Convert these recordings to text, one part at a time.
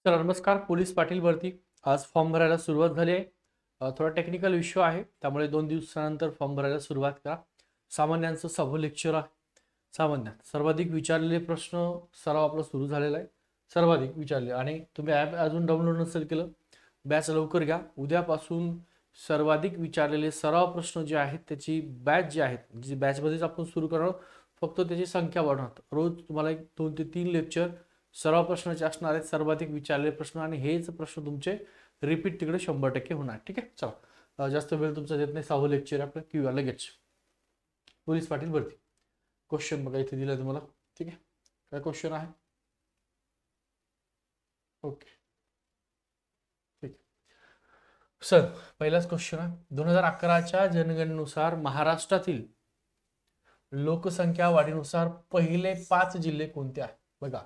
चला नमस्कार. पोलीस पाटील भरती आज फॉर्म भरायला सुरुवात झाली आहे. थोडा टेक्निकल इश्यू आहे, त्यामुळे 2 दिवसानंतर फॉर्म भरायला सुरुवात करा. सामान्यांचं 6वं लेक्चर आहे. सामान्यात सर्वाधिक विचारलेले प्रश्न सराव आपला सुरू झालेला आहे. सर्वाधिक विचारले आणि तुम्ही ॲप अजून डाउनलोड नसेल केलं, बॅच लवकर घ्या. उद्यापासून सर्वाधिक विचारलेले सराव प्रश्न जे आहेत त्याची बॅच जी आहेत, जी बॅचमध्येच आपण सुरू करणार. फक्त त्याची संख्या वाढवणार. रोज तुम्हाला 2 ते 3 लेक्चर सराव प्रश्नाचे असणार आहेत, सर्वाधिक विचारलेले प्रश्न, आणि हेच प्रश्न तुमचे रिपीट तिकडे 100% होणार. ठीक आहे. चला जास्त वेळ तुमचा देत नाही. 6वं लेक्चर आपलं किंवा लगेच पोलीस पाटील भरती. क्वेश्चन बघा इथे दिला तुम्हाला. ठीक आहे. काय क्वेश्चन आहे? ओके ठीक. सर पहिलाच क्वेश्चन आहे. 2011च्या जनगणनेनुसार महाराष्ट्रातील लोकसंख्या वाढीनुसार पहिले 5 जिल्हे कोणते आहेत? बघा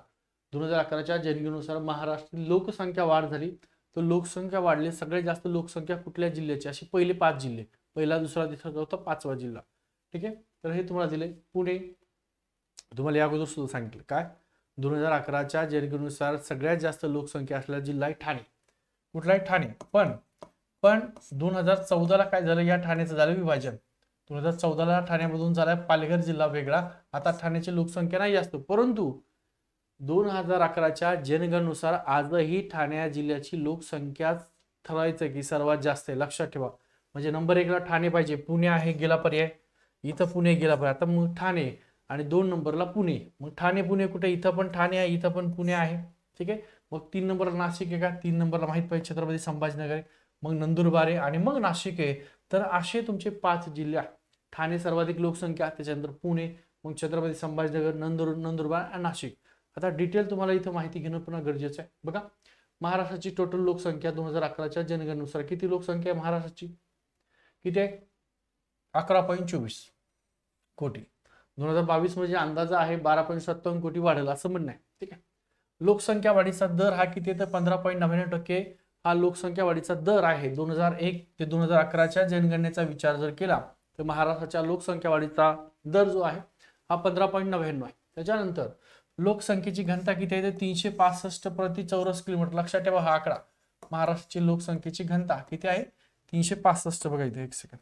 2011च्या जनगणनेनुसार महाराष्ट्रातील लोकसंख्या वाढ झाली. तर लोकसंख्या वाढली, सगळ्यात जास्त लोकसंख्या कुठल्या जिल्ह्याची, अशी पहिले 5 जिल्हे, पहिला दुसरा तिसरा चौथा 5वा जिल्हा. ठीक आहे. तर हे तुम्हाला दिले. पुणे तुम्हाला या अगोदर सुद्धा सांगितलं काय, 2011च्या जनगणनेनुसार सगळ्यात जास्त लोकसंख्या असलेला जिल्हा आहे ठाणे. कुठला आहे? ठाणे. पण 2014ला काय झालं, या ठाण्याचं झालं विभाजन. 2014ला ठाण्यामधून झाला पालघर जिल्हा वेगळा. आता ठाण्याची लोकसंख्या नाही जास्त, परंतु 2011च्या जनगणनेनुसार आजही ठाणे जिल्ह्याची लोकसंख्या ठरवायचं की सर्वात जास्त आहे. लक्षात ठेवा. म्हणजे नंबर 1ला ठाणे पाहिजे. पुणे आहे, गेला पर्याय. इथं पुणे गेला पर्याय. आता मग ठाणे आणि 2 नंबरला पुणे. मग ठाणे पुणे कुठे? इथं पण ठाणे आहे, इथं पण पुणे आहे. ठीक आहे. मग 3 नंबरला नाशिक आहे का? 3 नंबरला माहित पाहिजे छत्रपती संभाजीनगर आहे, मग नंदुरबार आहे आणि मग नाशिक आहे. तर असे तुमचे 5 जिल्हे आहेत. ठाणे सर्वाधिक लोकसंख्या, त्याच्यानंतर पुणे, मग छत्रपती संभाजीनगर, नंदुरबार आणि नाशिक. आता डिटेल तुम्हाला इथं माहिती घेणं पुन्हा गरजेचं आहे. बघा महाराष्ट्राची टोटल लोकसंख्या 2011च्या जनगणनेनुसार किती लोकसंख्या आहे महाराष्ट्राची? किती आहे? 11.24 कोटी. 2022 म्हणजे अंदाज आहे 12.57 कोटी वाढेल असं म्हणणं आहे. ठीक आहे. लोकसंख्या वाढीचा दर हा किती आहे? तर 15.99% हा लोकसंख्या वाढीचा दर आहे. 2001 ते 2011च्या जनगणनेचा विचार जर केला तर महाराष्ट्राच्या लोकसंख्या वाढीचा दर जो आहे हा 15.99 आहे. त्याच्यानंतर लोकसंख्येची घनता किती आहे? 365 प्रति चौरस किलोमीटर. लक्षात ठेवा हा आकडा. महाराष्ट्राची लोकसंख्येची घनता किती आहे? 365. बघा इथे एक सेकंड.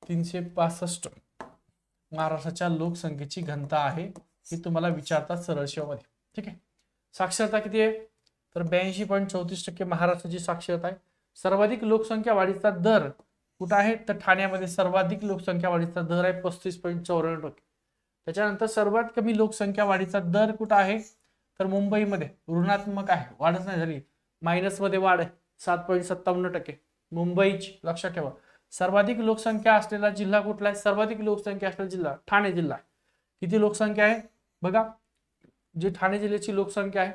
365 महाराष्ट्राच्या लोकसंख्येची घनता आहे. ही तुम्हाला विचारतात सरळ सेवामध्ये. ठीक आहे. साक्षरता किती आहे? तर 82.34% महाराष्ट्राची साक्षरता आहे. सर्वाधिक लोकसंख्या वाढीचा दर कुठं आहे? तर ठाण्यामध्ये सर्वाधिक लोकसंख्या वाढीचा दर आहे 35.94%. त्याच्यानंतर सर्वात कमी लोकसंख्या वाढीचा दर कुठं आहे? तर मुंबईमध्ये ऋणात्मक आहे, वाढच नाही झाली, मायनस मध्ये वाढ आहे 7.57%. मुंबईची. लक्षात ठेवा. सर्वाधिक लोकसंख्या असलेला जिल्हा कुठला आहे? सर्वाधिक लोकसंख्या असलेला जिल्हा ठाणे जिल्हा. किती लोकसंख्या आहे? बघा जी ठाणे जिल्ह्याची लोकसंख्या आहे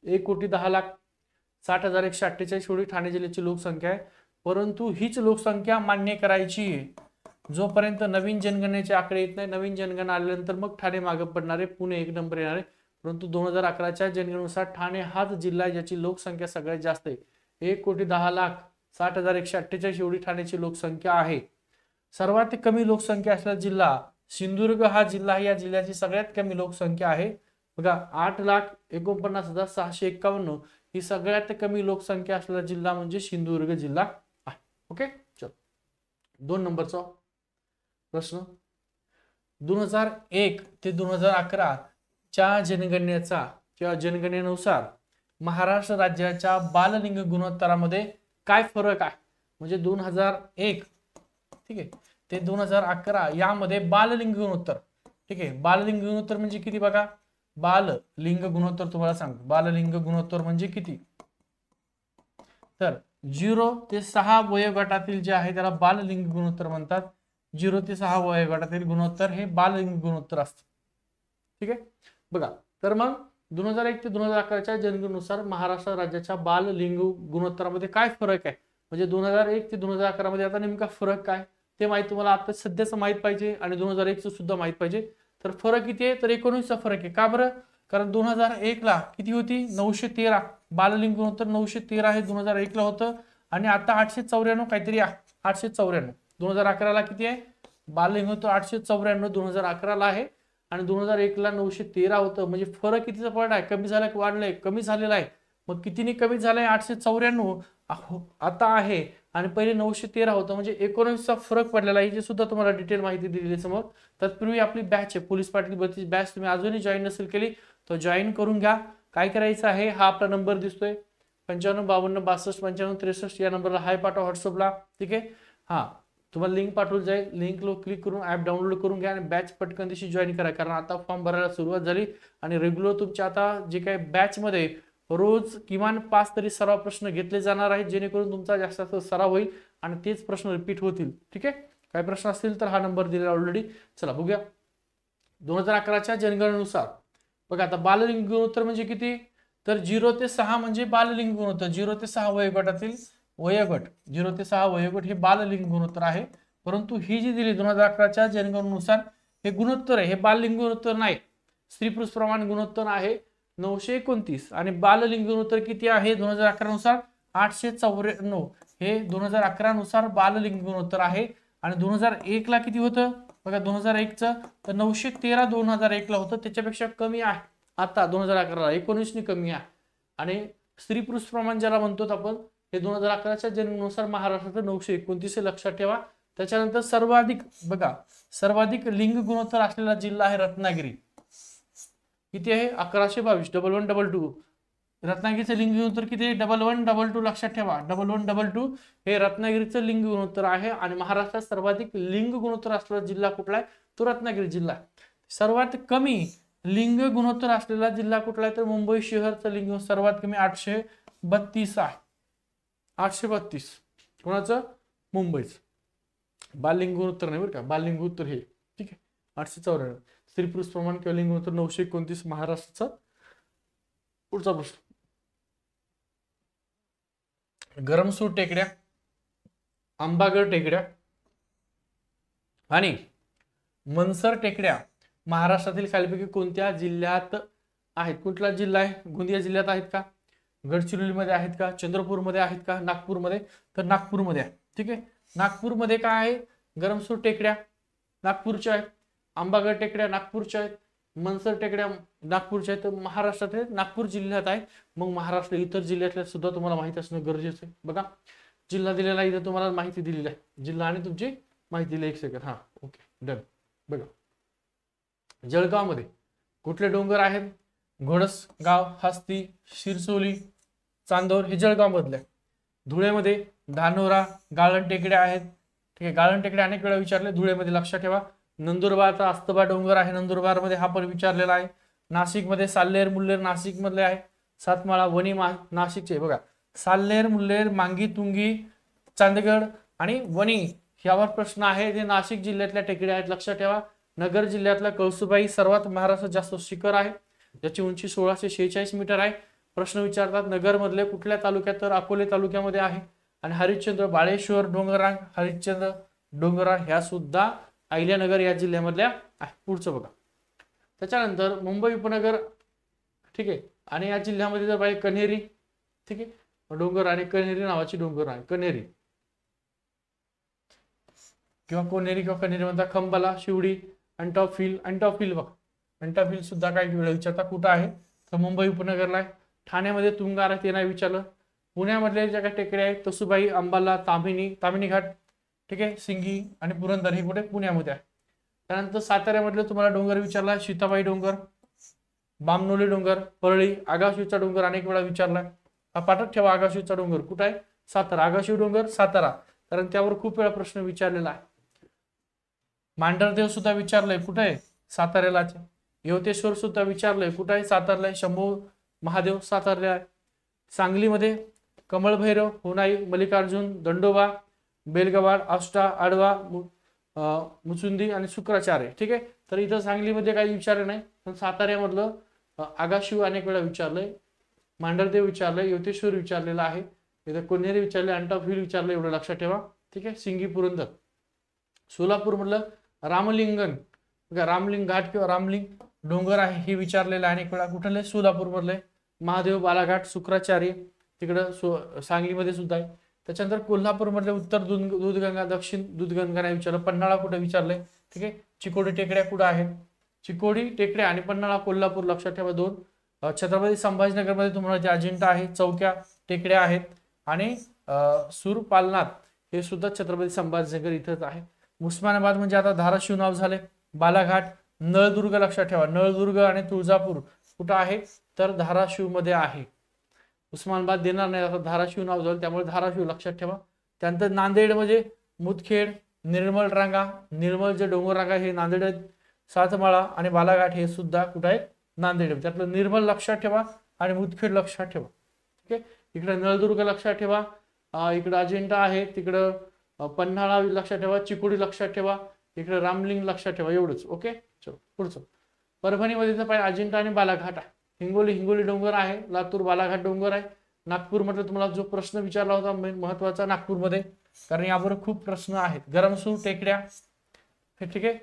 1,10,60,148 एवढी ठाणे जिल्ह्याची लोकसंख्या आहे. परंतु हीच लोकसंख्या मान्य करायची आहे जोपर्यंत नवीन जनगणनेचे आकडे येत नाही. नवीन जनगणना आल्यानंतर मग ठाणे मागे पडणार आहे, पुणे 1 नंबर येणार आहे. परंतु 2011च्या जनगणनेनुसार ठाणे हाच जिल्हा आहे ज्याची लोकसंख्या सगळ्यात जास्त आहे. 1,10,60,148 एवढी ठाण्याची लोकसंख्या आहे. सर्वात कमी लोकसंख्या असलेला जिल्हा सिंधुदुर्ग हा जिल्हा आहे. या जिल्ह्याची सगळ्यात कमी लोकसंख्या आहे. बघा 8,49,651 ही सगळ्यात कमी लोकसंख्या असलेला जिल्हा म्हणजे सिंधुदुर्ग जिल्हा आहे. ओके. चल 2 नंबरचा प्रश्न. 2001 ते 2011 च्या जनगणनेचा किंवा जनगणनेनुसार महाराष्ट्र राज्याच्या बाललिंग गुणोत्तरामध्ये काय फरक आहे? म्हणजे 2001 ठीक आहे ते 2011 यामध्ये बाललिंग गुणोत्तर. ठीक आहे. बाललिंग गुणोत्तर म्हणजे किती? बघा बाललिंग गुणोत्तर तुम्हाला सांगतो. बाललिंग गुणोत्तर म्हणजे किती? तर 0 ते 6 वयोगटातील जे आहे त्याला बाललिंग गुणोत्तर म्हणतात. 0 ते 6 वयोगटातील गुणोत्तर हे बाललिंग गुणोत्तर असतं. ठीक आहे. बघा तर मग 2001 ते 2011च्या जनगणनेनुसार महाराष्ट्र राज्याच्या बाललिंग गुणोत्तरामध्ये काय फरक आहे? म्हणजे 2001 ते 2011 मध्ये आता नेमका फरक काय ते माहिती तुम्हाला आता सध्याच माहित पाहिजे आणि 2001 सुद्धा माहित पाहिजे. तर फरक किती आहे? तर 19चा फरक आहे. का बरं? कारण 2001 ला किती होती? 913. बाललिंग गुणोत्तर 913 आहे 2001 ला होतं आणि आता 894 काहीतरी आहे. 894. 2011 ला किती आहे? बाललिंग गुणोत्तर 894 2011 ला आहे आणि 2001ला 913 होतं. म्हणजे फरक कितीचा पडला आहे? कमी झालाय, वाढलाय? कमी झालेला आहे. मग कितीने कमी झालाय? 894 आता आहे आणि पहिले 913 होतं, म्हणजे 19चा फरक पडलेला आहे. याची सुद्धा तुम्हाला डिटेल माहिती दिलेली समोर. तत्पूर्वी आपली बॅच आहे पोलीस पाटील भरती बॅच, तुम्ही अजूनही जॉईन नसेल केली तर जॉईन करून घ्या. काय करायचं आहे? हा आपला नंबर दिसतोय 9552625563 या नंबरला हाय पाठवा व्हॉट्सअपला. ठीक आहे. हा तुम्हाला लिंक पाठवली जाईल, लिंकला क्लिक करून ऍप डाउनलोड करून घ्या आणि बॅच पटकन दिवशी जॉईन करा, कारण आता फॉर्म भरायला सुरुवात झाली आणि रेग्युलर तुमच्या आता जे काही बॅच मध्ये रोज किमान 5 तरी सराव प्रश्न घेतले जाणार आहेत, जेणेकरून तुमचा जास्त सराव होईल आणि तेच प्रश्न रिपीट होतील. ठीक आहे. काही प्रश्न असतील तर हा नंबर दिलेला ऑलरेडी. चला बघूया. 2011च्या जनगणनेनुसार बघा आता बाललिंग गुणोत्तर म्हणजे किती? तर 0 ते 6 म्हणजे बाललिंग गुणोत्तर. 0 ते 6 वयोगटातील वयोगट 0 ते 6 वयोगट हे बाललिंग गुणोत्तर आहे. परंतु ही जी दिली 2011च्या जनगणनेनुसार हे गुणोत्तर आहे, हे बाललिंग गुणोत्तर नाही. स्त्री पुरुष प्रमाण गुणोत्तर आहे 929 आणि बाललिंग गुणोत्तर किती आहे 2011 नुसार? 894. हे 2011 नुसार बाललिंग गुणोत्तर आहे. आणि 2001 ला किती होतं बघा? 2001चं तर 913 2001 ला होतं, त्याच्यापेक्षा कमी आहे आता 2011ला 19 ने कमी आहे. आणि स्त्री पुरुष प्रमाण ज्याला म्हणतो आपण, हे 2011च्या जनगणनेनुसार महाराष्ट्राचं 929 लक्षात ठेवा. त्याच्यानंतर सर्वाधिक बघा, सर्वाधिक लिंग गुणोत्तर असलेला जिल्हा आहे रत्नागिरी. किती आहे? 1122 1122. रत्नागिरीचं लिंग गुणोत्तर किती आहे? 1122 लक्षात ठेवा. 1122 हे रत्नागिरीचं लिंग गुणोत्तर आहे. आणि महाराष्ट्रात सर्वाधिक लिंग गुणोत्तर असलेला जिल्हा कुठला आहे? तो रत्नागिरी जिल्हा. सर्वात कमी लिंग गुणोत्तर असलेला जिल्हा कुठला आहे? तर मुंबई शहरचं लिंग सर्वात कमी 832 आहे. 832 कोणाचं? मुंबईच. बाललिंग गुणोत्तर नाही बरं का, बाललिंग गुणोत्तर हे. ठीक आहे. 894. स्त्री पुरुष प्रमाण किंवा लिंग गुणोत्तर 929 महाराष्ट्राचा. पुढचा प्रश्न. गरमसूर टेकड्या, आंबागड टेकड्या आणि मनसर टेकड्या महाराष्ट्रातील खालीलपैकी कोणत्या जिल्ह्यात आहेत? कुठला जिल्हा आहे? गोंदिया जिल्ह्यात आहेत का? गडचिरोलीमध्ये आहेत का? चंद्रपूरमध्ये आहेत का? नागपूरमध्ये? तर नागपूरमध्ये आहे. ठीक आहे. नागपूरमध्ये काय आहे? गरमसूर टेकड्या नागपूरच्या आहेत, आंबागड टेकड्या नागपूरच्या आहेत, मनसर टेकड्या नागपूरच्या आहेत. तर महाराष्ट्रातील नागपूर जिल्ह्यात आहे. मग महाराष्ट्र इतर जिल्ह्यातल्या सुद्धा तुम्हाला माहिती असणं गरजेचं आहे. बघा जिल्हा दिलेला इथे तुम्हाला माहिती दिलेली आहे, जिल्हा आणि तुमची माहिती दिली. 1 सेकंड. हा ओके डन. बघा जळगाव मध्ये कुठले डोंगर आहेत? घोडसगाव, हस्ती, शिरसोली, चांदोर हे जळगाव मधले. धुळेमध्ये धानोरा, गाळण टेकड्या आहेत. ठीक आहे. गाळण टेकड्या अनेक वेळा विचारले, धुळेमध्ये लक्षात ठेवा. नंदुरबारचा अस्तबा डोंगर आहे, नंदुरबार मध्ये हा पण विचारलेला आहे. नाशिक मध्ये साल्हेर मुल्हेर नाशिक मधले आहे. सातमाळा वणी नाशिकचे. बघा साल्हेर मुल्हेर मांगी तुंगी चांदगड आणि वणी यावर प्रश्न आहे, जे नाशिक जिल्ह्यातल्या टेकड्या आहेत. लक्षात ठेवा. नगर जिल्ह्यातला कळसुबाई सर्वात महाराष्ट्रात जास्त शिखर आहे, ज्याची उंची 1646 मीटर आहे. प्रश्न विचारतात नगर मधले कुठल्या तालुक्यात? तर अकोले तालुक्यामध्ये आहे. आणि हरिश्चंद्र बाळेश्वर डोंगररांग, हरिश्चंद्र डोंगररांग ह्या सुद्धा अहिल्यानगर या जिल्ह्यामधल्या आहे. पुढचं बघा. त्याच्यानंतर मुंबई उपनगर. ठीक आहे. आणि या जिल्ह्यामध्ये जर पाहिजे कन्हेरी. ठीक आहे. डोंगर आणि कन्हेरी नावाची डोंगर आहे, कन्हेरी किंवा कोनेरी किंवा कन्हेरी म्हणतात. खंबाला, शिवडी, अंटॉफिल. अंटॉफिल बघा, अंटॉफिल सुद्धा काही वेळा विचारता कुठं आहे? तर मुंबई उपनगरला आहे. ठाण्यामध्ये तुंगार ते नाही विचारलं. पुण्यामधल्या ज्या काही टेकड्या आहेत तसुबाई, अंबाला, तामिनी घाट. ठीक आहे. सिंगी आणि पुरंदर हे कुठे? पुण्यामध्ये आहे. त्यानंतर साताऱ्यामधले तुम्हाला डोंगर विचारला, सीताबाई डोंगर, बामनोली डोंगर, परळी, आगाशिवचा डोंगर अनेक वेळा विचारलाय. हा पाठक ठेवा. आगाशिवचा डोंगर कुठे आहे? सातारा. आगाशिव डोंगर सातारा, कारण त्यावर खूप वेळा प्रश्न विचारलेला आहे. मांढरदेव सुद्धा विचारलंय, कुठे आहे? साताऱ्याला. यवतेश्वर सुद्धा विचारलंय, कुठे आहे? सातारला. शंभू महादेव सातारला आहे. सांगलीमध्ये कमळभैरव, होनाई, मल्लिकार्जुन, दंडोबा, बेलगवाड, आष्टा, आडवा, मुचुंदी आणि शुक्राचार्य. ठीक आहे. तर इथं सांगलीमध्ये काही विचारले नाही, पण साताऱ्यामधलं आगाशिव अनेक वेळा विचारलंय, मांढरदेव विचारलंय, यवतेश्वर विचारलेला आहे, इथं कोनेरी विचारले, अंटाफिल विचारलं, एवढं लक्षात ठेवा. ठीक आहे. सिंगी पुरंदर. सोलापूर मधलं रामलिंगन, रामलिंग घाट किंवा रामलिंग डोंगर आहे हे विचारलेलं आहे अनेक वेळा. कुठले? सोलापूर मधले. महादेव, बालाघाट, शुक्राचार्य तिकडं सांगलीमध्ये सुद्धा आहे. त्याच्यानंतर कोल्हापूर मधले उत्तर दूधगंगा, दक्षिण दूधगंगा नाही विचारलं. पन्हाळा कुठे विचारलंय. ठीक आहे. चिकोडी टेकड्या कुठे आहेत? चिकोडी टेकड्या आणि पन्हाळा कोल्हापूर लक्षात ठेवा दोन. छत्रपती संभाजीनगरमध्ये तुम्हाला जे अजिंठा आहे, चौक्या टेकड्या आहेत आणि सूरपालनाथ हे सुद्धा छत्रपती संभाजीनगर इथंच आहे. उस्मानाबाद म्हणजे आता धाराशिव नाव झाले. बालाघाट, नळदुर्ग लक्षात ठेवा. नळदुर्ग आणि तुळजापूर कुठं आहे तर धाराशिव मध्ये आहे. उस्मानाबाद देणार नाही, आता धाराशिव नाव झालं त्यामुळे धाराशिव लक्षात ठेवा. त्यानंतर नांदेड म्हणजे मुदखेड, निर्मल रांगा, निर्मल जे डोंगर रांगा हे नांदेड आहेत. सातमाळा आणि बालाघाट हे सुद्धा कुठं आहेत नांदेड. त्यातलं निर्मल लक्षात ठेवा आणि मुदखेड लक्षात ठेवा. ओके, इकडे नळदुर्ग लक्षात ठेवा, इकडे अजिंठा आहे, तिकडं पन्हाळा लक्षात ठेवा, चिकोडी लक्षात ठेवा, इकडे रामलिंग लक्षात ठेवा. एवढंच. ओके, चलो पुढचं. परभणीमध्ये तर पाहिजे अजिंठा आणि बालाघाट आहे. हिंगोली डोंगर आहे, लातूर बालाघाट डोंगर आहे. नागपूर मध्ये तुम्हाला जो प्रश्न विचारला होता महत्वाचा नागपूरमध्ये, कारण यावर खूप प्रश्न आहेत. गरमसूर टेकड्या हे ठीक आहे,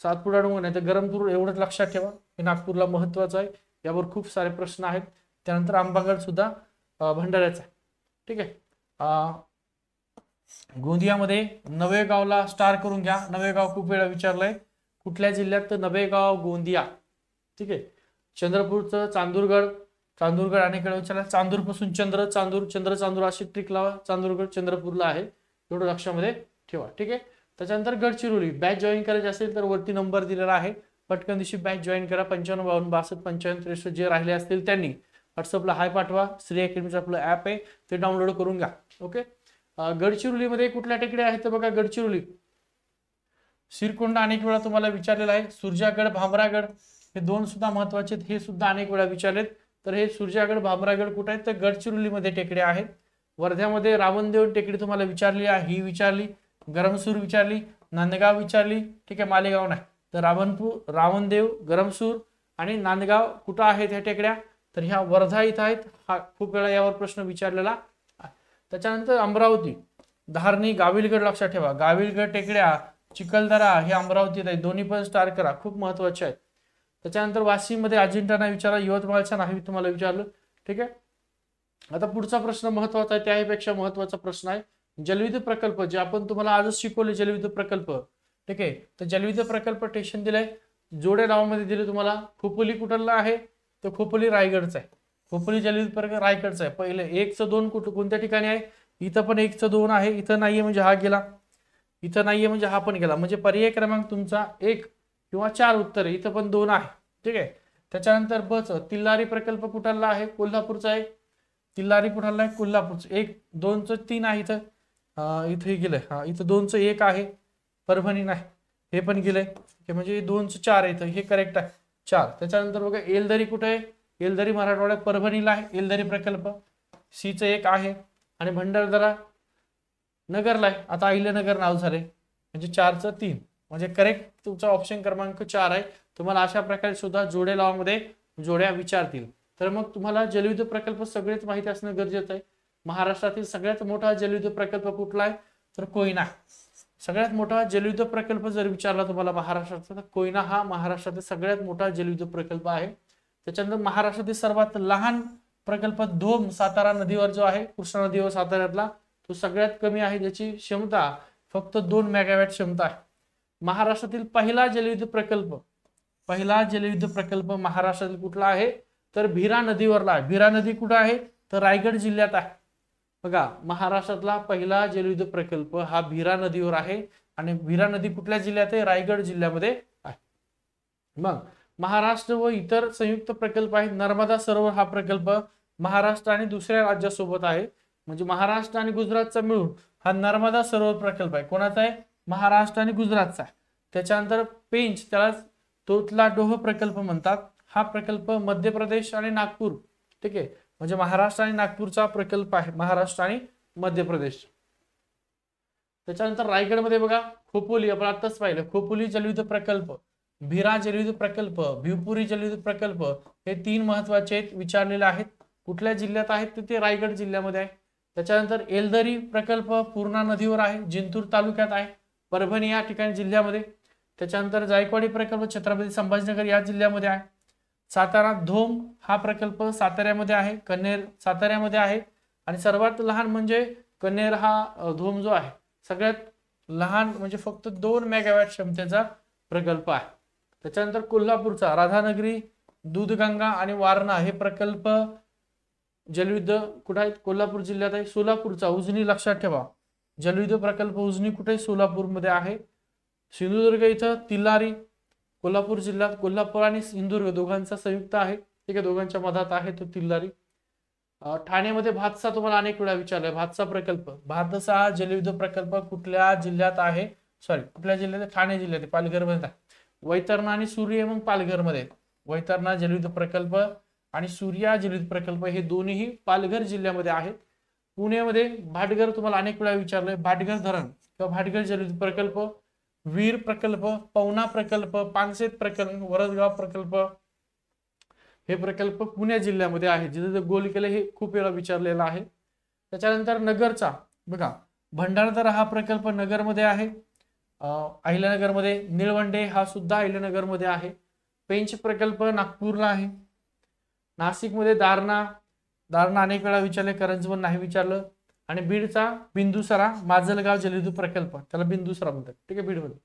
सातपुडा डोंगर नाही तर गरमसूर एवढंच लक्षात ठेवा, हे नागपूरला महत्वाचं आहे. यावर खूप सारे प्रश्न आहेत. त्यानंतर आंबागड सुद्धा भंडाऱ्याचा आहे. ठीक आहे. गोंदियामध्ये नवेगावला स्टार करून घ्या. नवेगाव खूप वेळा विचारलंय कुठल्या जिल्ह्यात, तर नवेगाव गोंदिया. ठीक आहे. चंद्रपूरचं चांदूरगड अनेक वेळा विचारला. चांदूर पासून चांदूर अशी ट्रिक लावा. चांदूरगड चंद्रपूरला आहे, एवढं लक्षामध्ये ठेवा. ठीक आहे. त्याच्यानंतर गडचिरोली. बॅच जॉईन करायची असेल तर वरती नंबर दिलेला आहे, पटकन दिवशी बॅच जॉईन करा. 95 52 62 95 63 जे राहिले असतील त्यांनी व्हॉट्सअपला हाय पाठवा. श्री अकॅडमीचं आपलं ऍप आहे ते डाउनलोड करून घ्या. ओके. गडचिरोलीमध्ये कुठल्या टेकड्या आहेत तर बघा, गडचिरोली सिरकोंडा अनेक वेळा तुम्हाला विचारलेला आहे. सुरजागड, भामरागड हे दोन सुद्धा महत्वाचे आहेत, हे सुद्धा अनेक वेळा विचारलेत. तर हे सुरजागड भामरागड कुठे आहेत तर गडचिरोलीमध्ये टेकड्या आहेत. वर्ध्यामध्ये रावणदेव टेकडी तुम्हाला विचारली आहे, ही विचारली. गरमसूर विचारली, नांदगाव विचारली. ठीक आहे, मालेगाव नाही. तर रावणदेव, गरमसूर आणि नांदगाव कुठं आहेत ह्या टेकड्या तर ह्या वर्धा इथं आहेत. हा खूप वेळा यावर प्रश्न विचारलेला. त्याच्यानंतर अमरावती, धारणी, गाविलगड लक्षात ठेवा. गाविलगड टेकड्या, चिखलदरा हे अमरावतीत आहे, दोन्ही पण स्टार करा, खूप महत्वाचे आहेत. त्याच्यानंतर वाशिममध्ये अजिंठा नाही विचारला, यवतमाळच्या नाही तुम्हाला विचारलं. ठीक आहे. आता पुढचा प्रश्न महत्वाचा आहे, त्यापेक्षा महत्वाचा प्रश्न आहे जलविद्युत प्रकल्प, जे आपण तुम्हाला आजच शिकवले जलविद्युत प्रकल्प. ठीक आहे. तर जलविद्युत प्रकल्प स्टेशन दिलंय, जोडे गावामध्ये दिले तुम्हाला. खोपोली कुठला आहे तर खोपोली रायगडचा आहे. खोपोली जलविद्युत प्रकल्प रायगडचा आहे. पहिले 1/2 कोणत्या ठिकाणी आहे, इथं पण 1/2 आहे, इथं नाहीये म्हणजे हा गेला, इथं नाहीये म्हणजे हा पण गेला. म्हणजे पर्याय क्रमांक तुमचा 1 किंवा 4 उत्तर आहे. इथं पण 2 आहे. ठीक आहे. त्याच्यानंतर बच तिल्लारी प्रकल्प कुठला आहे, कोल्हापूरचा आहे. तिल्लारी कुठला आहे, कोल्हापूरचा. 1 2 3 आहे इथं, इथे गेलंय. हा, इथं 2 1 आहे. परभणी नाही, हे पण गेलंय. म्हणजे 2 4 आहे इथं, हे करेक्ट आहे 4. त्याच्यानंतर बघा एलदरी कुठे आहे, एलदरी मराठवाड्यात परभणीला आहे. एलदरी प्रकल्प C चं 1 आहे. आणि भंडारदरा नगरला आहे, आता अहिल्यानगर नाव झाले, म्हणजे 4चं 3. म्हणजे करेक्ट तुमचा ऑप्शन क्रमांक 4 आहे. तुम्हाला अशा प्रकारे सुद्धा जोडे लावामध्ये जोड्या विचारतील. तर मग तुम्हाला जलविद्युत प्रकल्प सगळेच माहिती असणं गरजेचं आहे. महाराष्ट्रातील सगळ्यात मोठा जलविद्युत प्रकल्प कुठला आहे तर कोयना. सगळ्यात मोठा जलविद्युत प्रकल्प जर विचारला तुम्हाला महाराष्ट्राचा तर कोयना हा महाराष्ट्रातील सगळ्यात मोठा जलविद्युत प्रकल्प आहे. त्याच्यानंतर महाराष्ट्रातील सर्वात लहान प्रकल्प धोम सातारा नदीवर जो आहे, कृष्णा नदीवर साताऱ्यातला, तो सगळ्यात कमी आहे. ज्याची क्षमता फक्त 2 मेगावॅट क्षमता आहे. महाराष्ट्रातील पहिला जलविद्युत प्रकल्प महाराष्ट्रातील कुठला आहे तर भीरा नदीवरला आहे. भीरा नदी कुठं आहे तर रायगड जिल्ह्यात आहे. बघा, महाराष्ट्रातला पहिला जलविद्युत प्रकल्प हा भीरा नदीवर आहे. आणि भीरा नदी कुठल्या जिल्ह्यात आहे, रायगड जिल्ह्यामध्ये आहे. मग महाराष्ट्र व इतर संयुक्त प्रकल्प आहेत. नर्मदा सरोवर हा प्रकल्प महाराष्ट्र आणि दुसऱ्या राज्यासोबत आहे, म्हणजे महाराष्ट्र आणि गुजरातचा मिळून हा नर्मदा सरोवर प्रकल्प आहे. कोणाचा आहे, महाराष्ट्र आणि गुजरातचा आहे. त्याच्यानंतर पेंच, त्याला तोतला डोह प्रकल्प म्हणतात. हा प्रकल्प मध्य प्रदेश आणि नागपूर, ठीक आहे, म्हणजे महाराष्ट्र आणि नागपूरचा प्रकल्प आहे, महाराष्ट्र आणि मध्य प्रदेश. त्याच्यानंतर रायगडमध्ये बघा खोपोली, आपण आताच पाहिलं, खोपोली जलविद्युत प्रकल्प, भीरा जलविद्युत प्रकल्प, भिवपुरी जलविद्युत प्रकल्प, हे 3 महत्वाचे आहेत, विचारलेले आहेत. कुठल्या जिल्ह्यात आहेत तर ते रायगड जिल्ह्यामध्ये आहे. त्याच्यानंतर एलदरी प्रकल्प पूर्णा नदीवर आहे, जिंतूर तालुक्यात आहे, परभणी या ठिकाणी जिल्ह्यामध्ये. त्याच्यानंतर जायकवाडी प्रकल्प छत्रपती संभाजीनगर या जिल्ह्यामध्ये आहे. सातारा धोम हा प्रकल्प साताऱ्यामध्ये आहे, कन्हेर साताऱ्यामध्ये आहे. आणि सर्वात लहान म्हणजे कन्हेर हा धोम जो आहे सगळ्यात लहान, म्हणजे फक्त 2 मेगावॅट क्षमतेचा प्रकल्प आहे. त्याच्यानंतर कोल्हापूरचा राधानगरी, दूधगंगा आणि वारणा हे प्रकल्प जलविद्युत कुठे आहेत? कोल्हापूर जिल्ह्यात आहे. सोलापूरचा उजनी लक्षात ठेवा, जलविद्युत प्रकल्प उजनी कुठे? सोलापूरमध्ये आहे. सिंधुदुर्ग इथं तिल्लारी, कोल्हापूर जिल्ह्यात, कोल्हापूर आणि सिंधुदुर्ग दोघांचा संयुक्त आहे, ठीक आहे, दोघांच्या मधात आहे तो तिल्लारी. ठाण्यामध्ये भातसा तुम्हाला अनेक वेळा विचारलाय, भातसा प्रकल्प, भातसा जलविद्युत प्रकल्प कुठल्या जिल्ह्यात आहे? सॉरी, कुठल्या जिल्ह्यात? ठाणे जिल्ह्यात, पालघर मध्ये. वैतरणा आणि सूर्य मग पालघर मध्ये. वैतरणा जलविद्युत प्रकल्प आणि सूर्या जलविद्युत प्रकल्प हे दोन्ही पालघर जिल्ह्यामध्ये आहेत. पुण्यामध्ये भाटघर तुम्हाला अनेक वेळा विचारलंय, भाटघर धरण किंवा भाटघर जलविद्युत प्रकल्प, वीर प्रकल्प, पवना प्रकल्प, पानशेत प्रकल्प, वरदगाव प्रकल्प हे प्रकल्प पुणे जिल्ह्यामध्ये आहे. जिथे गोल केले हे खूप वेळा विचारलेला आहे. त्याच्यानंतर नगरचा बघा, भंडारदरा हा प्रकल्प नगरमध्ये आहे. अहिल्यानगरमध्ये. निळवंडे हा सुद्धा अहिल्यानगरमध्ये आहे. पेंच प्रकल्प नागपूरला आहे. नाशिकमध्ये दारणा, दारणा अनेक वेळा विचारले, करंजवन नाही विचारलं. आणि बीडचा बिंदुसरा माजलगाव जलविद्युत प्रकल्प, त्याला बिंदुसरा म्हणतात, ठीक आहे, बीडमध्ये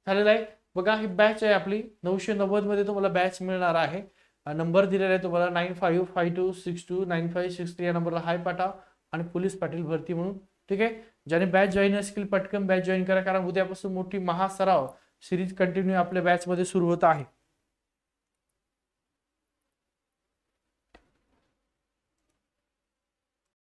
झालेला आहे. बघा ही बॅच आहे आपली 990 मध्ये तुम्हाला बॅच मिळणार आहे. नंबर दिलेला आहे तुम्हाला 9552629563 या नंबरला हाय पाठवा आणि पोलीस पाटील भरती म्हणून, ठीक आहे. ज्याने बॅच जॉईन असतील पटकन बॅच जॉईन करा, कारण उद्यापासून मोठी महासराव सिरीज कंटिन्यू आपल्या बॅच मध्ये सुरू होत आहे.